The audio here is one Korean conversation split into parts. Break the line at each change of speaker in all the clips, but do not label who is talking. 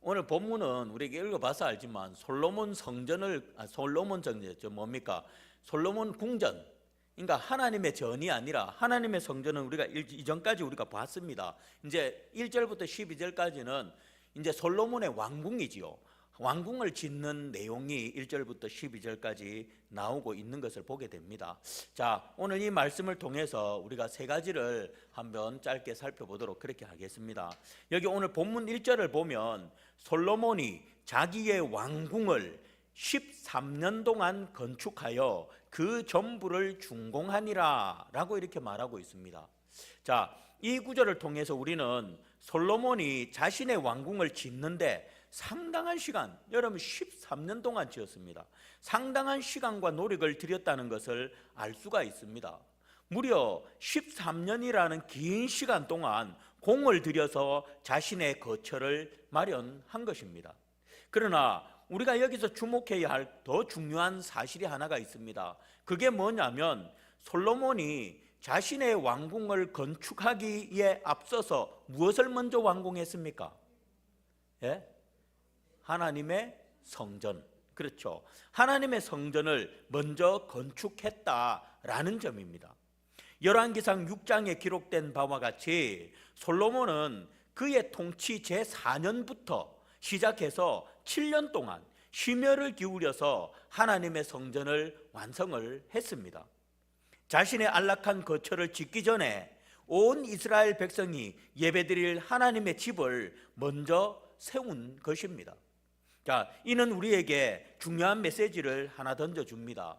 오늘 본문은 우리가 읽어봐서 알지만 솔로몬 성전을 솔로몬 정전 뭡니까? 솔로몬 궁전. 그러니까 하나님의 전이 아니라 하나님의 성전은 우리가 이전까지 우리가 봤습니다. 이제 1절부터 12절까지는 이제 솔로몬의 왕궁이지요. 왕궁을 짓는 내용이 1절부터 12절까지 나오고 있는 것을 보게 됩니다. 자, 오늘 이 말씀을 통해서 우리가 세 가지를 한번 짧게 살펴보도록 그렇게 하겠습니다. 여기 오늘 본문 1절을 보면 솔로몬이 자기의 왕궁을 13년 동안 건축하여 그 전부를 준공하니라 라고 이렇게 말하고 있습니다. 자, 이 구절을 통해서 우리는 솔로몬이 자신의 왕궁을 짓는데 상당한 시간, 여러분 13년 동안 지었습니다. 상당한 시간과 노력을 들였다는 것을 알 수가 있습니다. 무려 13년이라는 긴 시간 동안 공을 들여서 자신의 거처를 마련한 것입니다. 그러나 우리가 여기서 주목해야 할 더 중요한 사실이 하나가 있습니다. 그게 뭐냐면 솔로몬이 자신의 왕궁을 건축하기에 앞서서 무엇을 먼저 완공했습니까? 예? 하나님의 성전. 그렇죠. 하나님의 성전을 먼저 건축했다라는 점입니다. 열왕기상 6장에 기록된 바와 같이 솔로몬은 그의 통치 제4년부터 시작해서 7년 동안 심혈을 기울여서 하나님의 성전을 완성을 했습니다. 자신의 안락한 거처를 짓기 전에 온 이스라엘 백성이 예배드릴 하나님의 집을 먼저 세운 것입니다. 자, 이는 우리에게 중요한 메시지를 하나 던져줍니다.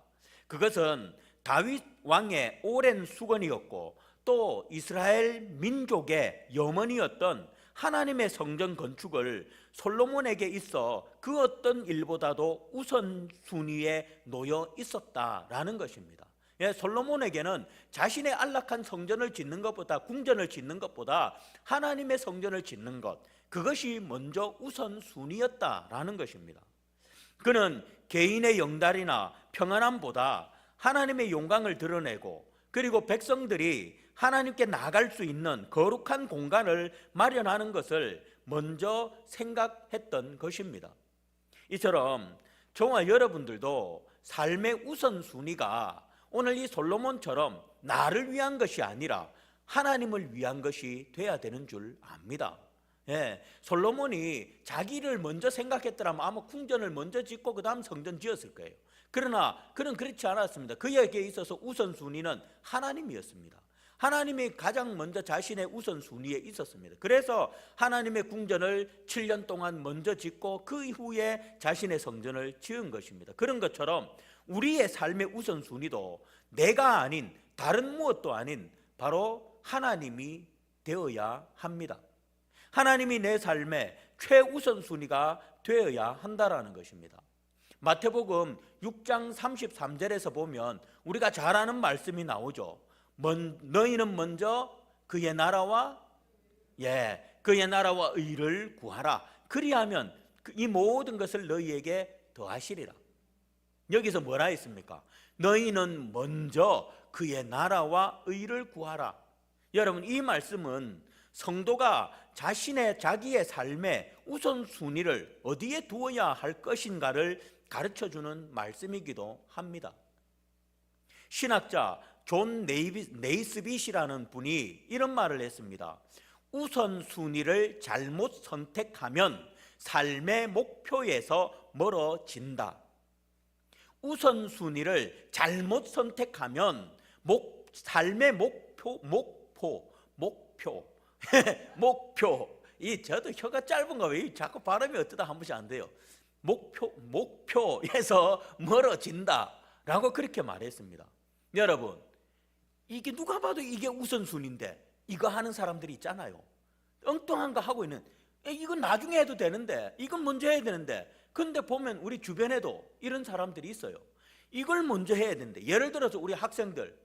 그것은 다윗 왕의 오랜 수건이었고 또 이스라엘 민족의 염원이었던 하나님의 성전 건축을 솔로몬에게 있어 그 어떤 일보다도 우선순위에 놓여 있었다라는 것입니다. 예, 솔로몬에게는 자신의 안락한 성전을 짓는 것보다, 궁전을 짓는 것보다 하나님의 성전을 짓는 것, 그것이 먼저 우선순위였다라는 것입니다. 그는 개인의 영달이나 평안함보다 하나님의 영광을 드러내고 그리고 백성들이 하나님께 나아갈 수 있는 거룩한 공간을 마련하는 것을 먼저 생각했던 것입니다. 이처럼 저와 여러분들도 삶의 우선순위가 오늘 이 솔로몬처럼 나를 위한 것이 아니라 하나님을 위한 것이 돼야 되는 줄 압니다. 예, 솔로몬이 자기를 먼저 생각했더라면 아마 궁전을 먼저 짓고 그 다음 성전 지었을 거예요. 그러나 그는 그렇지 않았습니다. 그에게 있어서 우선순위는 하나님이었습니다. 하나님이 가장 먼저 자신의 우선순위에 있었습니다. 그래서 하나님의 궁전을 7년 동안 먼저 짓고 그 이후에 자신의 성전을 지은 것입니다. 그런 것처럼 우리의 삶의 우선순위도 내가 아닌 다른 무엇도 아닌 바로 하나님이 되어야 합니다. 하나님이 내 삶의 최우선순위가 되어야 한다라는 것입니다. 마태복음 6장 33절에서 보면 우리가 잘 아는 말씀이 나오죠. 너희는 먼저 그의 나라와 그의 나라와 의를 구하라. 그리하면 이 모든 것을 너희에게 더하시리라. 여기서 뭐라 했습니까? 너희는 먼저 그의 나라와 의를 구하라. 여러분, 이 말씀은 성도가 자기의 삶의 우선순위를 어디에 두어야 할 것인가를 가르쳐주는 말씀이기도 합니다. 신학자 존 네이스빗이라는 분이 이런 말을 했습니다. 우선순위를 잘못 선택하면 삶의 목표에서 멀어진다. 우선순위를 잘못 선택하면 삶의 목표. 저도 혀가 짧은가 왜 자꾸 발음이 어떠다 한 번씩 안 돼요. 목표에서 멀어진다라고 그렇게 말했습니다. 여러분, 이게 누가 봐도 이게 우선순위인데 이거 하는 사람들이 있잖아요. 엉뚱한 거 하고 있는, 이건 나중에 해도 되는데, 이건 먼저 해야 되는데. 근데 보면 우리 주변에도 이런 사람들이 있어요. 이걸 먼저 해야 되는데, 예를 들어서 우리 학생들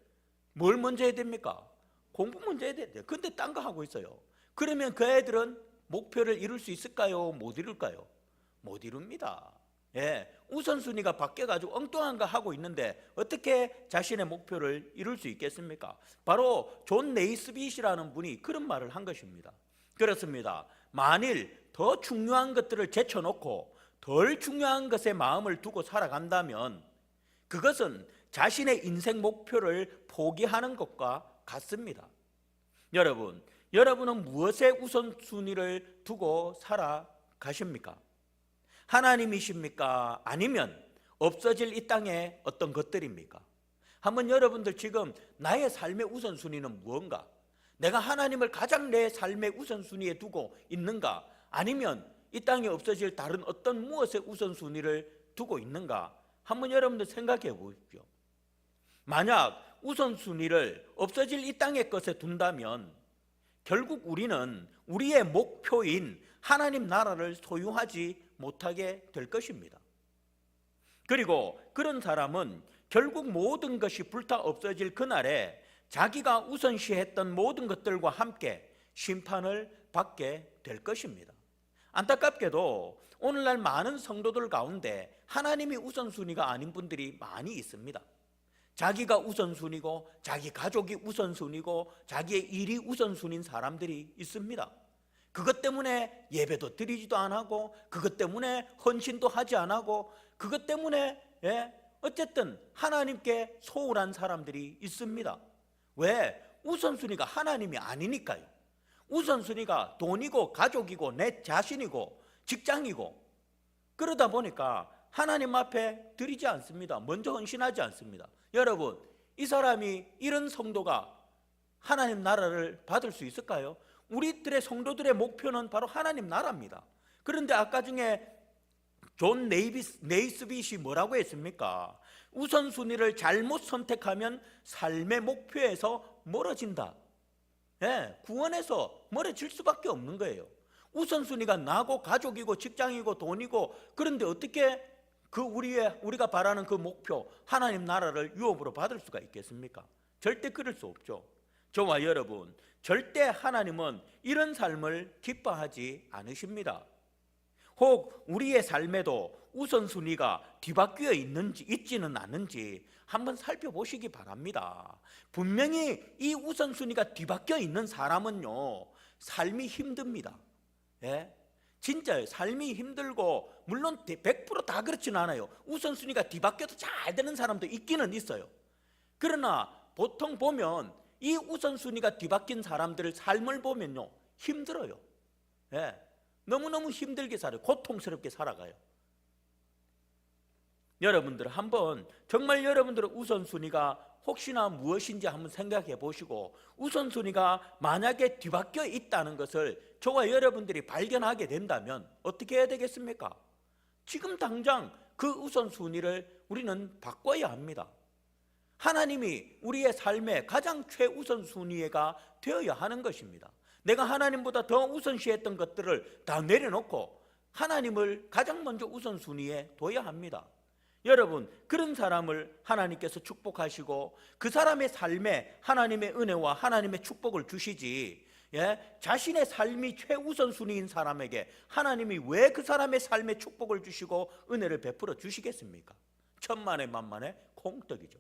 뭘 먼저 해야 됩니까? 공부 먼저 해야 돼요. 근데 딴 거 하고 있어요. 그러면 그 애들은 목표를 이룰 수 있을까요? 못 이룰까요? 못 이룹니다. 예, 우선순위가 바뀌어가지고 엉뚱한 거 하고 있는데 어떻게 자신의 목표를 이룰 수 있겠습니까? 바로 존 네이스빗이라는 분이 그런 말을 한 것입니다. 그렇습니다. 만일 더 중요한 것들을 제쳐놓고 덜 중요한 것에 마음을 두고 살아간다면 그것은 자신의 인생 목표를 포기하는 것과 같습니다. 여러분은 무엇에 우선순위를 두고 살아가십니까? 하나님이십니까? 아니면 없어질 이 땅의 어떤 것들입니까? 한번 여러분들 지금 나의 삶의 우선순위는 무언가? 내가 하나님을 가장 내 삶의 우선순위에 두고 있는가? 아니면 이 땅에 없어질 다른 어떤 무엇의 우선순위를 두고 있는가? 한번 여러분들 생각해 보십시오. 만약 우선순위를 없어질 이 땅의 것에 둔다면 결국 우리는 우리의 목표인 하나님 나라를 소유하지 못하게 될 것입니다. 그리고 그런 사람은 결국 모든 것이 불타 없어질 그날에 자기가 우선시했던 모든 것들과 함께 심판을 받게 될 것입니다. 안타깝게도 오늘날 많은 성도들 가운데 하나님이 우선순위가 아닌 분들이 많이 있습니다. 자기가 우선순위고 자기 가족이 우선순위고 자기의 일이 우선순위인 사람들이 있습니다. 그것 때문에 예배도 드리지도 안 하고 그것 때문에 헌신도 하지 안 하고 그것 때문에 어쨌든 하나님께 소홀한 사람들이 있습니다. 왜? 우선순위가 하나님이 아니니까요. 우선순위가 돈이고 가족이고 내 자신이고 직장이고 그러다 보니까 하나님 앞에 드리지 않습니다. 먼저 헌신하지 않습니다. 여러분, 이 사람이 이런 성도가 하나님 나라를 받을 수 있을까요? 우리들의 성도들의 목표는 바로 하나님 나라입니다. 그런데 아까 중에 존 네이스빗이 뭐라고 했습니까? 우선순위를 잘못 선택하면 삶의 목표에서 멀어진다. 구원에서 멀어질 수밖에 없는 거예요. 우선순위가 나고 가족이고 직장이고 돈이고 그런데 어떻게 우리가 바라는 그 목표 하나님 나라를 유업으로 받을 수가 있겠습니까? 절대 그럴 수 없죠. 저와 여러분, 절대 하나님은 이런 삶을 기뻐하지 않으십니다. 혹 우리의 삶에도 우선순위가 뒤바뀌어 있지는 않은지 한번 살펴보시기 바랍니다. 분명히 이 우선순위가 뒤바뀌어 있는 사람은요, 삶이 힘듭니다. 진짜요. 삶이 힘들고 물론 100% 다 그렇지는 않아요. 우선순위가 뒤바뀌어도 잘 되는 사람도 있기는 있어요. 그러나 보통 보면 이 우선순위가 뒤바뀐 사람들의 삶을 보면요, 힘들어요. 너무너무 힘들게 살아요. 고통스럽게 살아가요. 여러분들 한번 정말 여러분들의 우선순위가 혹시나 무엇인지 한번 생각해 보시고 우선순위가 만약에 뒤바뀌어 있다는 것을 저와 여러분들이 발견하게 된다면 어떻게 해야 되겠습니까? 지금 당장 그 우선순위를 우리는 바꿔야 합니다. 하나님이 우리의 삶의 가장 최우선순위가 되어야 하는 것입니다. 내가 하나님보다 더 우선시했던 것들을 다 내려놓고 하나님을 가장 먼저 우선순위에 둬야 합니다. 여러분, 그런 사람을 하나님께서 축복하시고 그 사람의 삶에 하나님의 은혜와 하나님의 축복을 주시지, 자신의 삶이 최우선순위인 사람에게 하나님이 왜 그 사람의 삶에 축복을 주시고 은혜를 베풀어 주시겠습니까? 천만에 만만에 콩떡이죠.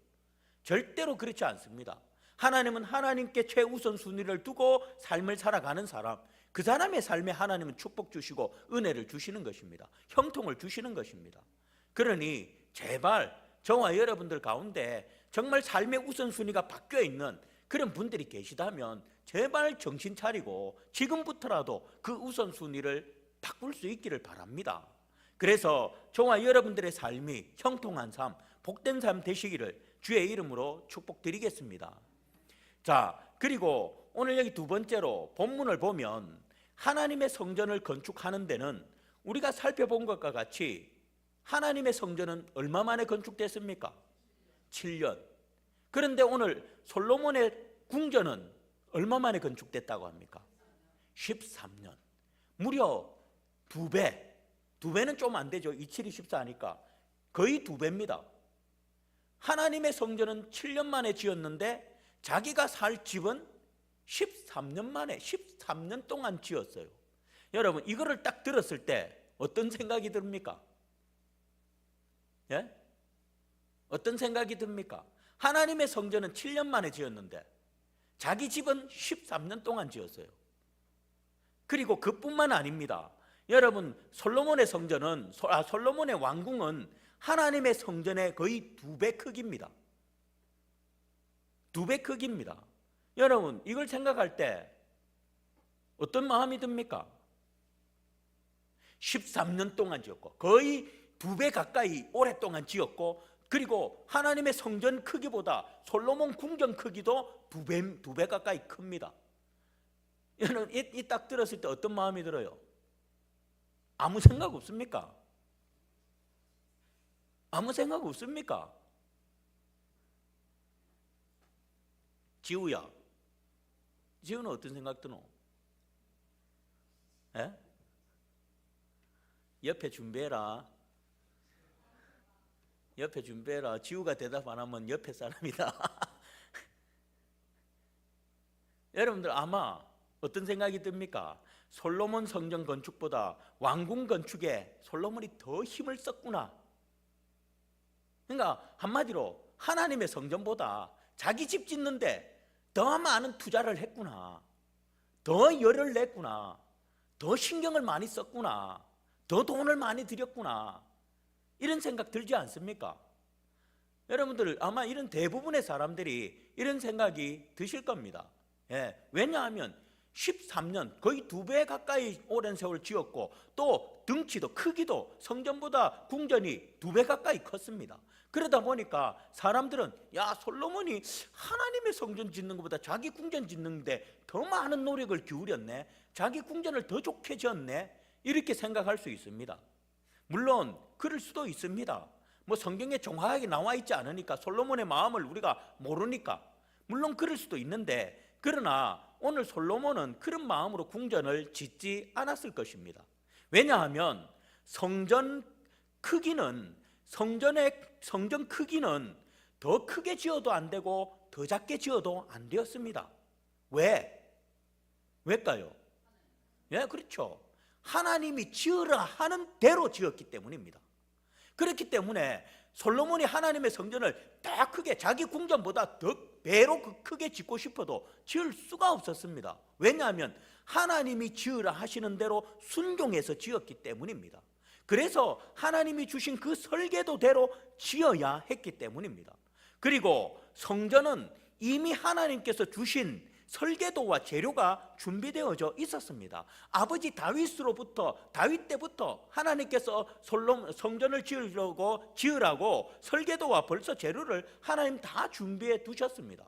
절대로 그렇지 않습니다. 하나님은 하나님께 최우선순위를 두고 삶을 살아가는 사람, 그 사람의 삶에 하나님은 축복 주시고 은혜를 주시는 것입니다. 형통을 주시는 것입니다. 그러니 제발 저와 여러분들 가운데 정말 삶의 우선순위가 바뀌어 있는 그런 분들이 계시다면 제발 정신 차리고 지금부터라도 그 우선순위를 바꿀 수 있기를 바랍니다. 그래서 저와 여러분들의 삶이 형통한 삶, 복된 삶 되시기를 주의 이름으로 축복드리겠습니다. 자, 그리고 오늘 여기 두 번째로 본문을 보면 하나님의 성전을 건축하는 데는 우리가 살펴본 것과 같이 하나님의 성전은 얼마 만에 건축됐습니까? 7년. 그런데 오늘 솔로몬의 궁전은 얼마 만에 건축됐다고 합니까? 13년. 무려 2배. 2배는 좀 안 되죠. 27이 14니까 거의 2배입니다. 하나님의 성전은 7년 만에 지었는데 자기가 살 집은 13년 만에 13년 동안 지었어요. 여러분, 이거를 딱 들었을 때 어떤 생각이 듭니까? 어떤 생각이 듭니까? 하나님의 성전은 7년 만에 지었는데 자기 집은 13년 동안 지었어요. 그리고 그뿐만 아닙니다. 여러분, 솔로몬의 성전은 솔로몬의 왕궁은 하나님의 성전의 거의 2배 크기입니다. 2배 크기입니다. 여러분, 이걸 생각할 때 어떤 마음이 듭니까? 13년 동안 지었고 거의 2배 가까이 오랫동안 지었고, 그리고 하나님의 성전 크기보다 솔로몬 궁전 크기도 2배 가까이 큽니다. 여러분, 이 딱 들었을 때 어떤 마음이 들어요? 아무 생각 없습니까? 아무 생각 없습니까? 지우야, 지우는 어떤 생각 드노? 예? 옆에 준비해라. 옆에 준비해라. 지우가 대답 안 하면 옆에 사람이다. 여러분들 아마 어떤 생각이 듭니까? 솔로몬 성전 건축보다 왕궁 건축에 솔로몬이 더 힘을 썼구나. 그러니까 한마디로 하나님의 성전보다 자기 집 짓는데 더 많은 투자를 했구나, 더 열을 냈구나, 더 신경을 많이 썼구나, 더 돈을 많이 들였구나, 이런 생각 들지 않습니까? 여러분들 아마 이런 대부분의 사람들이 이런 생각이 드실 겁니다. 왜냐하면 13년, 거의 2배 가까이 오랜 세월 지었고, 또 덩치도 크기도 성전보다 궁전이 2배 가까이 컸습니다. 그러다 보니까 사람들은 야, 솔로몬이 하나님의 성전 짓는 것보다 자기 궁전 짓는데 더 많은 노력을 기울였네, 자기 궁전을 더 좋게 지었네, 이렇게 생각할 수 있습니다. 물론 그럴 수도 있습니다. 뭐 성경에 정확하게 나와 있지 않으니까, 솔로몬의 마음을 우리가 모르니까 물론 그럴 수도 있는데, 그러나 오늘 솔로몬은 그런 마음으로 궁전을 짓지 않았을 것입니다. 왜냐하면 성전 크기는 성전 크기는 더 크게 지어도 안 되고 더 작게 지어도 안 되었습니다. 왜일까요? 그렇죠. 하나님이 지으라 하는 대로 지었기 때문입니다. 그렇기 때문에 솔로몬이 하나님의 성전을 더 크게, 자기 궁전보다 더 배로 크게 짓고 싶어도 지을 수가 없었습니다. 왜냐하면 하나님이 지으라 하시는 대로 순종해서 지었기 때문입니다. 그래서 하나님이 주신 그 설계도대로 지어야 했기 때문입니다. 그리고 성전은 이미 하나님께서 주신 설계도와 재료가 준비되어져 있었습니다. 아버지 다윗 때부터 하나님께서 성전을 지으라고 설계도와 벌써 재료를 하나님 다 준비해 두셨습니다.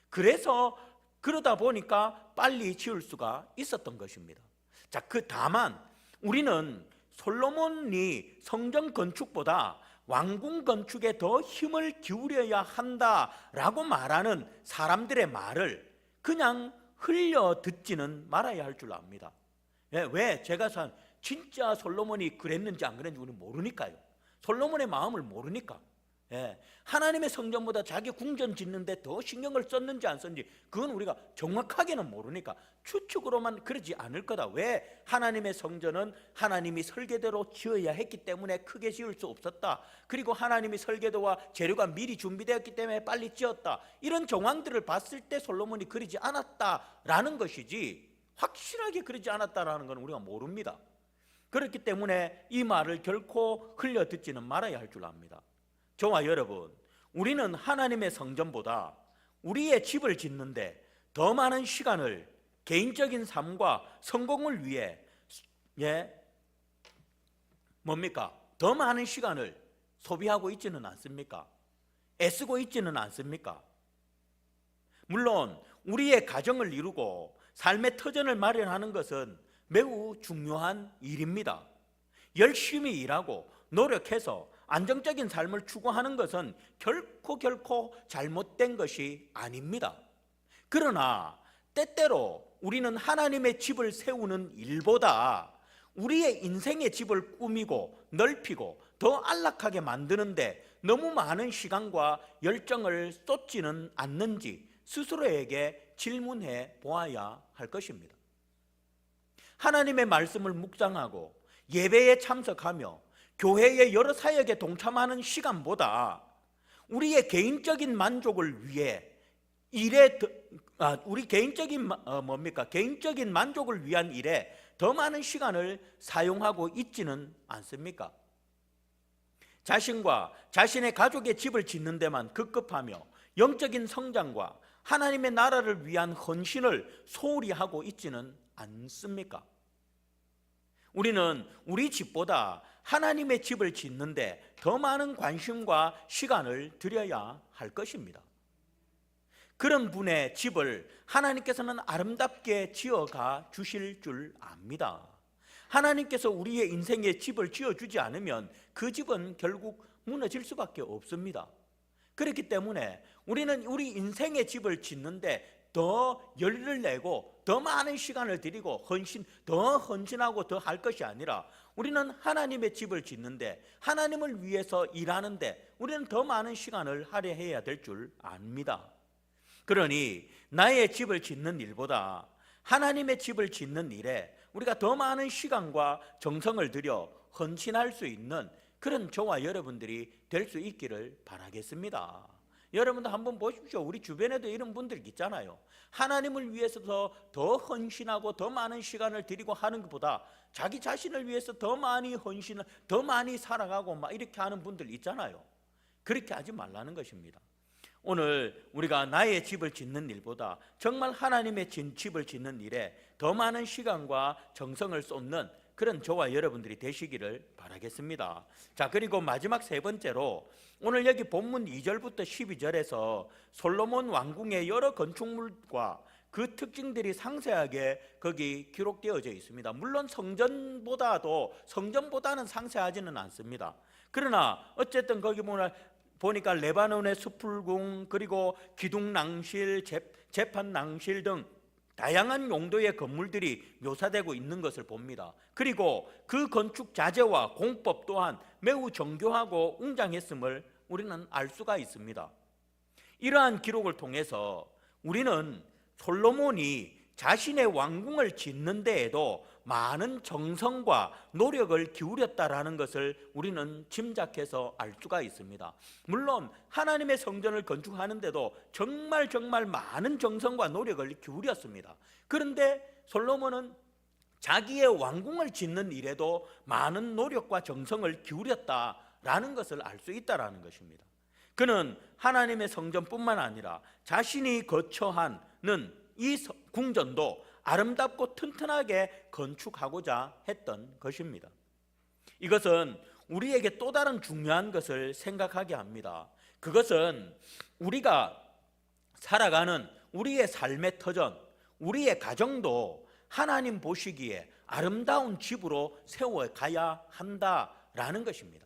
그러다 보니까 빨리 지을 수가 있었던 것입니다. 자, 다만 우리는 솔로몬이 성전 건축보다 왕궁 건축에 더 힘을 기울여야 한다라고 말하는 사람들의 말을 그냥 흘려 듣지는 말아야 할 줄 압니다. 왜? 제가 진짜 솔로몬이 그랬는지 안 그랬는지 우리는 모르니까요. 솔로몬의 마음을 모르니까. 하나님의 성전보다 자기 궁전 짓는데 더 신경을 썼는지 안 썼는지 그건 우리가 정확하게는 모르니까 추측으로만 그러지 않을 거다. 왜? 하나님의 성전은 하나님이 설계대로 지어야 했기 때문에 크게 지을 수 없었다. 그리고 하나님이 설계도와 재료가 미리 준비되었기 때문에 빨리 지었다. 이런 정황들을 봤을 때 솔로몬이 그러지 않았다라는 것이지, 확실하게 그러지 않았다라는 건 우리가 모릅니다. 그렇기 때문에 이 말을 결코 흘려 듣지는 말아야 할 줄 압니다. 저와 여러분, 우리는 하나님의 성전보다 우리의 집을 짓는데 더 많은 시간을 개인적인 삶과 성공을 위해 더 많은 시간을 소비하고 있지는 않습니까? 애쓰고 있지는 않습니까? 물론 우리의 가정을 이루고 삶의 터전을 마련하는 것은 매우 중요한 일입니다. 열심히 일하고 노력해서 안정적인 삶을 추구하는 것은 결코 잘못된 것이 아닙니다. 그러나 때때로 우리는 하나님의 집을 세우는 일보다 우리의 인생의 집을 꾸미고 넓히고 더 안락하게 만드는데 너무 많은 시간과 열정을 쏟지는 않는지 스스로에게 질문해 보아야 할 것입니다. 하나님의 말씀을 묵상하고 예배에 참석하며 교회의 여러 사역에 동참하는 시간보다 우리의 개인적인 만족을 위해 우리 개인적인 개인적인 만족을 위한 일에 더 많은 시간을 사용하고 있지는 않습니까? 자신과 자신의 가족의 집을 짓는 데만 급급하며 영적인 성장과 하나님의 나라를 위한 헌신을 소홀히 하고 있지는 않습니까? 우리는 우리 집보다 하나님의 집을 짓는데 더 많은 관심과 시간을 들여야 할 것입니다. 그런 분의 집을 하나님께서는 아름답게 지어가 주실 줄 압니다. 하나님께서 우리의 인생에 집을 지어주지 않으면 그 집은 결국 무너질 수밖에 없습니다. 그렇기 때문에 우리는 우리 인생의 집을 짓는데 더 열의를 내고 더 많은 시간을 들이고 더 헌신하고 더 할 것이 아니라 우리는 하나님의 집을 짓는데 하나님을 위해서 일하는데 우리는 더 많은 시간을 할애해야 될 줄 압니다. 그러니 나의 집을 짓는 일보다 하나님의 집을 짓는 일에 우리가 더 많은 시간과 정성을 들여 헌신할 수 있는 그런 저와 여러분들이 될 수 있기를 바라겠습니다. 여러분도 한번 보십시오. 우리 주변에도 이런 분들 있잖아요. 하나님을 위해서 더 헌신하고 더 많은 시간을 들이고 하는 것보다 자기 자신을 위해서 더 많이 헌신을 더 많이 살아가고 막 이렇게 하는 분들 있잖아요. 그렇게 하지 말라는 것입니다. 오늘 우리가 나의 집을 짓는 일보다 정말 하나님의 집을 짓는 일에 더 많은 시간과 정성을 쏟는 그런 저와 여러분들이 되시기를 바라겠습니다. 자, 그리고 마지막 세 번째로 오늘 여기 본문 2절부터 12절에서 솔로몬 왕궁의 여러 건축물과 그 특징들이 상세하게 거기 기록되어져 있습니다. 물론 성전보다는 상세하지는 않습니다. 그러나 어쨌든 거기 보니까 레바논의 수풀궁, 그리고 기둥낭실, 재판낭실 등 다양한 용도의 건물들이 묘사되고 있는 것을 봅니다. 그리고 그 건축 자재와 공법 또한 매우 정교하고 웅장했음을 우리는 알 수가 있습니다. 이러한 기록을 통해서 우리는 솔로몬이 자신의 왕궁을 짓는 데에도 많은 정성과 노력을 기울였다라는 것을 우리는 짐작해서 알 수가 있습니다. 물론 하나님의 성전을 건축하는데도 정말 많은 정성과 노력을 기울였습니다. 그런데 솔로몬은 자기의 왕궁을 짓는 일에도 많은 노력과 정성을 기울였다라는 것을 알 수 있다라는 것입니다. 그는 하나님의 성전뿐만 아니라 자신이 거처하는 이 궁전도 아름답고 튼튼하게 건축하고자 했던 것입니다. 이것은 우리에게 또 다른 중요한 것을 생각하게 합니다. 그것은 우리가 살아가는 우리의 삶의 터전, 우리의 가정도 하나님 보시기에 아름다운 집으로 세워가야 한다라는 것입니다.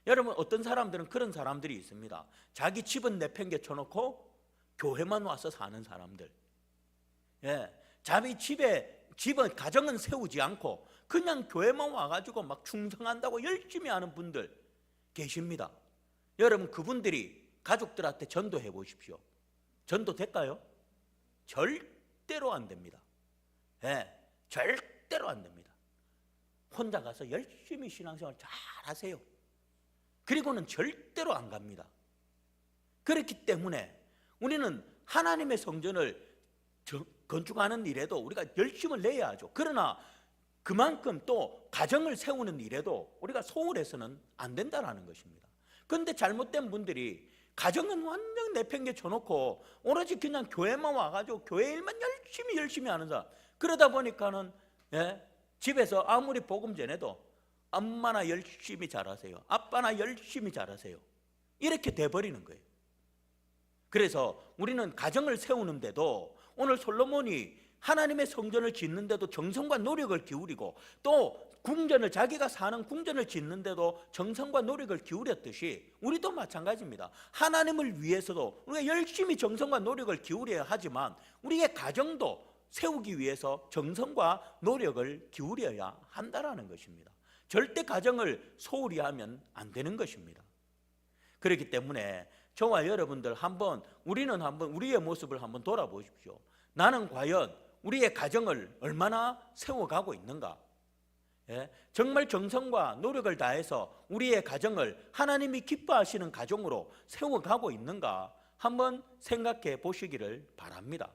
여러분, 어떤 사람들은 그런 사람들이 있습니다. 자기 집은 내팽개쳐놓고 교회만 와서 사는 사람들. 자기 집은 가정은 세우지 않고 그냥 교회만 와가지고 막 충성한다고 열심히 하는 분들 계십니다. 여러분, 그분들이 가족들한테 전도해 보십시오. 전도 될까요? 절대로 안 됩니다. 절대로 안 됩니다. 혼자 가서 열심히 신앙생활 잘 하세요. 그리고는 절대로 안 갑니다. 그렇기 때문에 우리는 하나님의 성전을 건축하는 일에도 우리가 열심을 내야 하죠. 그러나 그만큼 또 가정을 세우는 일에도 우리가 소홀해서는 안 된다는 것입니다. 그런데 잘못된 분들이 가정은 완전 내팽개쳐 놓고 오로지 그냥 교회만 와가지고 교회 일만 열심히 하는 사람. 그러다 보니까는 집에서 아무리 복음 전해도 엄마나 열심히 잘하세요, 아빠나 열심히 잘하세요, 이렇게 돼버리는 거예요. 그래서 우리는 가정을 세우는데도 오늘 솔로몬이 하나님의 성전을 짓는데도 정성과 노력을 기울이고 또 자기가 사는 궁전을 짓는데도 정성과 노력을 기울였듯이 우리도 마찬가지입니다. 하나님을 위해서도 우리가 열심히 정성과 노력을 기울여야 하지만 우리의 가정도 세우기 위해서 정성과 노력을 기울여야 한다는 것입니다. 절대 가정을 소홀히 하면 안 되는 것입니다. 그렇기 때문에 저와 여러분들 우리는 우리의 모습을 한번 돌아보십시오. 나는 과연 우리의 가정을 얼마나 세워가고 있는가? 정말 정성과 노력을 다해서 우리의 가정을 하나님이 기뻐하시는 가정으로 세워가고 있는가? 한번 생각해 보시기를 바랍니다.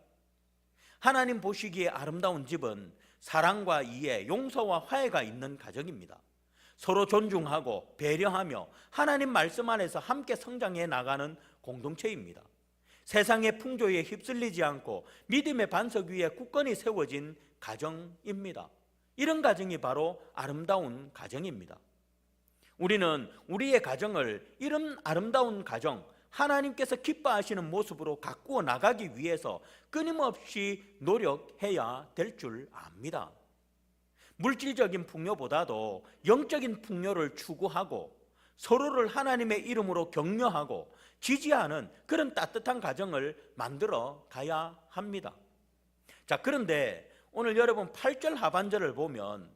하나님 보시기에 아름다운 집은 사랑과 이해, 용서와 화해가 있는 가정입니다. 서로 존중하고 배려하며 하나님 말씀 안에서 함께 성장해 나가는 공동체입니다. 세상의 풍조에 휩쓸리지 않고 믿음의 반석 위에 굳건히 세워진 가정입니다. 이런 가정이 바로 아름다운 가정입니다. 우리는 우리의 가정을 이런 아름다운 가정, 하나님께서 기뻐하시는 모습으로 가꾸어 나가기 위해서 끊임없이 노력해야 될 줄 압니다. 물질적인 풍요보다도 영적인 풍요를 추구하고 서로를 하나님의 이름으로 격려하고 지지하는 그런 따뜻한 가정을 만들어 가야 합니다. 자, 그런데 오늘 여러분 8절 하반절을 보면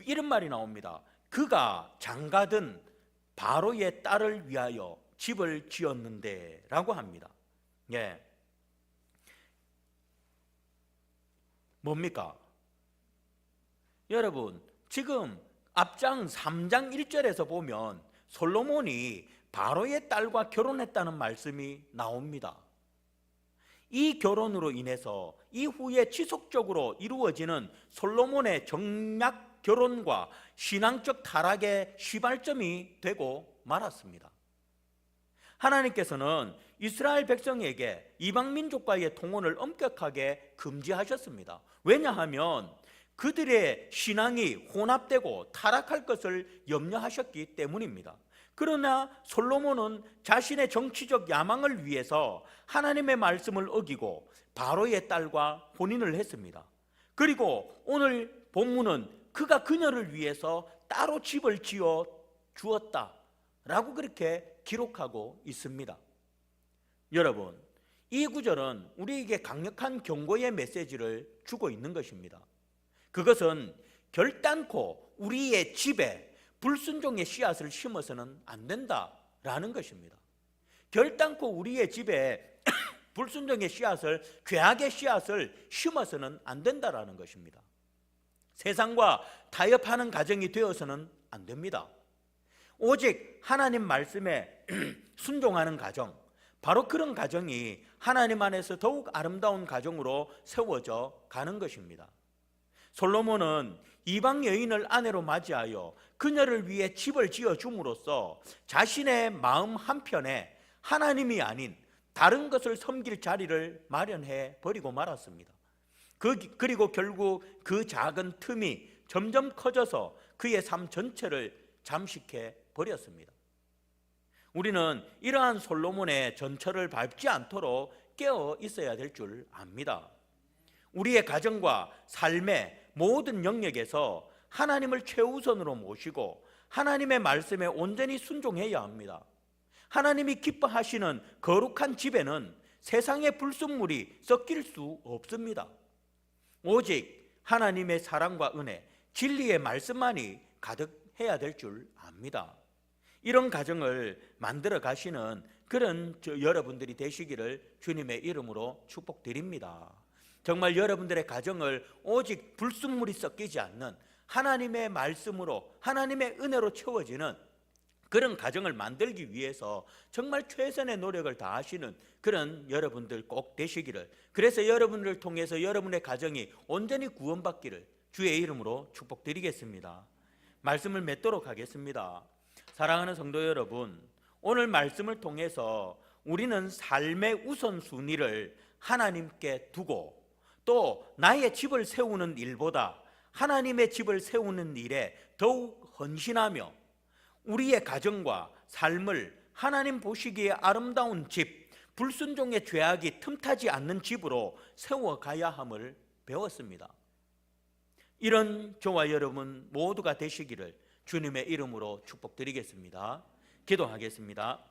이런 말이 나옵니다. 그가 장가든 바로의 딸을 위하여 집을 지었는데 라고 합니다. 예. 뭡니까? 여러분, 지금 앞장 3장 1절에서 보면 솔로몬이 바로의 딸과 결혼했다는 말씀이 나옵니다. 이 결혼으로 인해서 이후에 지속적으로 이루어지는 솔로몬의 정략 결혼과 신앙적 타락의 시발점이 되고 말았습니다. 하나님께서는 이스라엘 백성에게 이방 민족과의 통혼을 엄격하게 금지하셨습니다. 왜냐하면 그들의 신앙이 혼합되고 타락할 것을 염려하셨기 때문입니다. 그러나 솔로몬은 자신의 정치적 야망을 위해서 하나님의 말씀을 어기고 바로의 딸과 혼인을 했습니다. 그리고 오늘 본문은 그가 그녀를 위해서 따로 집을 지어 주었다라고 그렇게 기록하고 있습니다. 여러분, 이 구절은 우리에게 강력한 경고의 메시지를 주고 있는 것입니다. 그것은 결단코 우리의 집에 불순종의 씨앗을 심어서는 안 된다라는 것입니다. 결단코 우리의 집에 불순종의 씨앗을, 죄악의 씨앗을 심어서는 안 된다라는 것입니다. 세상과 타협하는 가정이 되어서는 안 됩니다. 오직 하나님 말씀에 순종하는 가정, 바로 그런 가정이 하나님 안에서 더욱 아름다운 가정으로 세워져 가는 것입니다. 솔로몬은 이방 여인을 아내로 맞이하여 그녀를 위해 집을 지어 줌으로써 자신의 마음 한편에 하나님이 아닌 다른 것을 섬길 자리를 마련해 버리고 말았습니다. 그리고 결국 그 작은 틈이 점점 커져서 그의 삶 전체를 잠식해 버렸습니다. 우리는 이러한 솔로몬의 전철을 밟지 않도록 깨어 있어야 될 줄 압니다. 우리의 가정과 삶의 모든 영역에서 하나님을 최우선으로 모시고 하나님의 말씀에 온전히 순종해야 합니다. 하나님이 기뻐하시는 거룩한 집에는 세상의 불순물이 섞일 수 없습니다. 오직 하나님의 사랑과 은혜, 진리의 말씀만이 가득해야 될 줄 압니다. 이런 가정을 만들어 가시는 그런 여러분들이 되시기를 주님의 이름으로 축복드립니다. 정말 여러분들의 가정을 오직 불순물이 섞이지 않는 하나님의 말씀으로, 하나님의 은혜로 채워지는 그런 가정을 만들기 위해서 정말 최선의 노력을 다하시는 그런 여러분들 꼭 되시기를, 그래서 여러분을 통해서 여러분의 가정이 온전히 구원받기를 주의 이름으로 축복드리겠습니다. 말씀을 맺도록 하겠습니다. 사랑하는 성도 여러분, 오늘 말씀을 통해서 우리는 삶의 우선순위를 하나님께 두고 또 나의 집을 세우는 일보다 하나님의 집을 세우는 일에 더욱 헌신하며 우리의 가정과 삶을 하나님 보시기에 아름다운 집, 불순종의 죄악이 틈타지 않는 집으로 세워가야 함을 배웠습니다. 이런 저와 여러분 모두가 되시기를 주님의 이름으로 축복드리겠습니다. 기도하겠습니다.